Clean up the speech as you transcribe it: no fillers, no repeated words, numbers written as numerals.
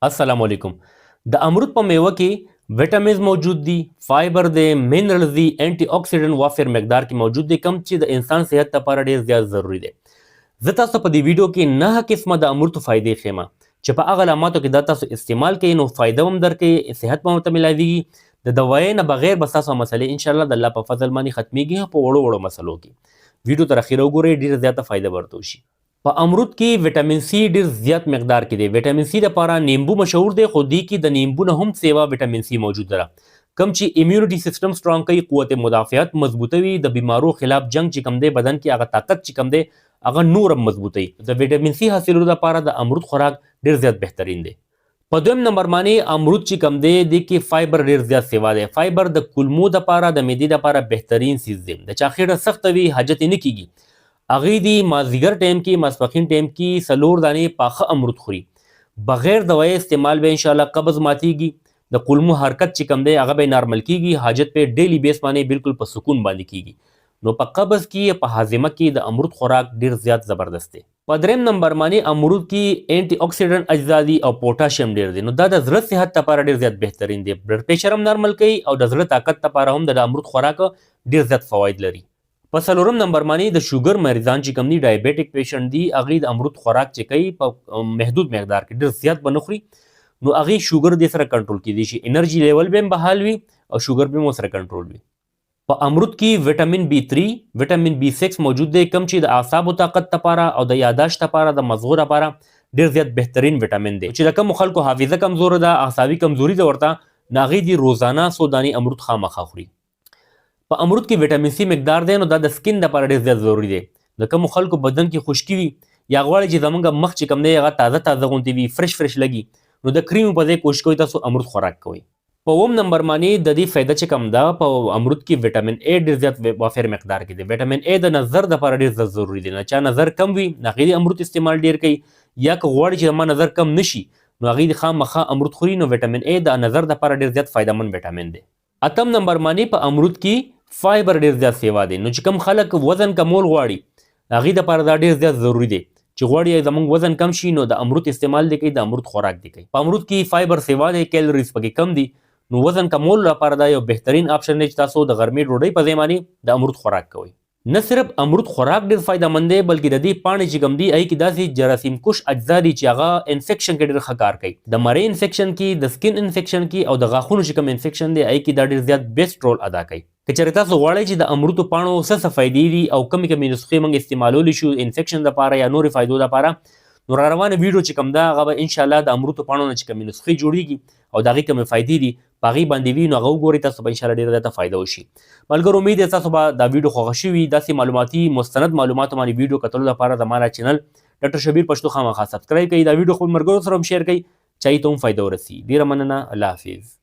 السلام علیکم. د امرود په میوه کې وټامینز موجود دي، فایبر دی، منرالز دي، انټي اکسیډنټ وافر مقدار کې موجود دي کم چې د انسان صحت لپاره ډیر زیات ضروری دي. زه تاسو په دې ویډیو کې 9 قسمه د امرود فائدې ښیم چې په هغه علاماتو کې دا تاسو استعمال کوئ نو فائدہ هم درکوي، صحت به هم ملاویږي. د دوایي نه بغیر به تاسو مسلې ان شاء الله د الله په فضل باندې ختمیږي په وړو وړو مسلو کې. ویډیو تر اخره وګورئ، ډیر زیاته فائدہ ورته وشي. په امرود کې وټامین سی ډیر زیات مقدار کې دی. وټامین سی لپاره نیمبو مشهور دی، خو دې کې د نیمبو نه هم سیوا وټامین سی موجود ده کم چې امیونټي سیستم سترونګ کوي، قوت مدافعت مضبوطوي، د بیمارو خلاف جنگ چې کم دی بدن کې هغه طاقت چې کم دی هغه نور هم مضبوطوي. د وټامین سی حاصلولو لپاره د امرود خوراک ډیر زیات بهترین دی. په دویم نمبر باندې امرود چې کم دی د کې فایبر ډیر زیات سیوا دی. فایبر د کولمو لپاره د معدې لپاره بهترین چیز دی. د چا خېټه سخته وي حاجت نه کیږي، هغې دی مازدیګر ټایم کې ماسپښین ټایم کې 4 دانې پاخه امرود خوري بغیر دوای استعمال به انشاءالله قبض ماتیږي، د کولمو حرکت چې کم دی هغه به نارمل کیږي، حاجت په ډیلی بیس باندې بالکل په سکون باندې کیږي. نو په قبض کې په هاضمه کې د امرود خوراک ډیر زیات زبردست دی. په دریم نمبر باندې امرود کې انټي اکسیډنټ اجزا دي او پوټاشیم ډیر دی، نو دا د زړه صحت لپاره ډیر زیات بهترین دی. بلډ پریشر هم نارمل کوي او د زړه طاقت لپاره هم د امرود خوراک ډیر زیات فواید لري. په څلورم نمبر باندې د شوګر مریضان چې کم دي، ډایبیټک پیشنټ دي، هغې د امرود خوراک چې کوي په محدود مقدار کې ډیر زیات به نه خوري نو هغې شوګر دې سره کنټرول کیدی شي، انرژي لیول به هم بحال وي او شوګر به هم ورسره کنټرول وي. په امرود کې وټامین B3 وټامین B6 موجود دی کم چې د اعصابو طاقت لپاره او د یاداشت لپاره د مغزو لپاره ډیر زیات بهترین وټامین دی. چې د کوم خلکو حافظه کمزوره ده، اعصابي کمزوري ده ورته، نو هغې دې روزانه 100 دانې امرود خامخا خوري. په امرود کې وټامین سی مقدار دی نو دا د سکین لپاره ډیر زیات ضروری دی. د کوم خلکو بدن کې خشکي وي یا غواړي چې زمونږ مخ چې کم دی هغه تازه تازه غوندې وي، فرش لګي، نو د کریم په ځای کوشش کوئ تاسو امرود خوراک کوئ. په اوم نمبر باندې د دې فایده چې کم ده په امرود کې وټامین A ډیر زیات وافر مقدار کې دی. وټامین A د نظر لپاره ډیر زیات ضروری دی. نه چا نظر کم وي هغې د امرود استعمال ډیر کوي، یا که غواړي چې زما نظر کم نشي نو هغې د خامخا امرود خوري. نو وټامین A د نظر لپاره ډیر زیات فایدهمند وټامین دی. اتم نمبر باندې په امرود کې فایبر ډیر زیات سیوا دی. نو چې کوم خلک وزن کمول غواړي هغې دپاره دا ډیر زیات ضروری دی چې غواړي زموږ وزن کم شي نو د امرود استعمال دی کوي، د امرود خوراک دی کوي. په امرود کې فایبر سیوا دی، کیلریز پکې کم دي، نو وزن کمولو لپاره دا یو بهترین آپشن دی چې تاسو د غرمې ډوډۍ په ځای باندې د امرود خوراک کوئ. نه صرف امرود خوراک ډیر فایدهمند دی بلکې د دې پاڼې چې کوم دي هغې کې داسې جراثیم کش اجزا دي چې هغه انفیکشن کې ډیر ښه کار کوي. د مرۍ انفیکشن کې، د سکین انفیکشن کې او د غاښونو چې کوم انفیکشن دی هغې کې دا ډیر زیات بیسټ رول ادا کوي. که چېرې تاسو غواړئ چې د امرودو پاڼو څه فایدې دي او کومې نسخې موږ استعمالولی شو انفیکشن دپاره یا نورې فایدو دپاره، نو را روانه ویډیو چې کوم ده هغه به انشاءالله د امرودو پاڼو نه چې کومې نسخې جوړیږي او د هغې کومې فایدې دي په هغې باندې وي، نو هغه وګورئ، تاسو به انشاءالله ډېره زیاته فایده وشي. ملګرو امید دی تاسو به دا ویډیو خوښه شوي. داسې معلوماتي مستند معلوماتو باندې ویډیو کتلو لپاره زما دا چینل ډاکټر شبیر پښتو خامخا سبسکرایب کړئ، دا ویډیو خپل ملګرو سره هم شیر کړئ چې هغوی ته هم فایده ورسي. ډېره مننه، الله حافظ.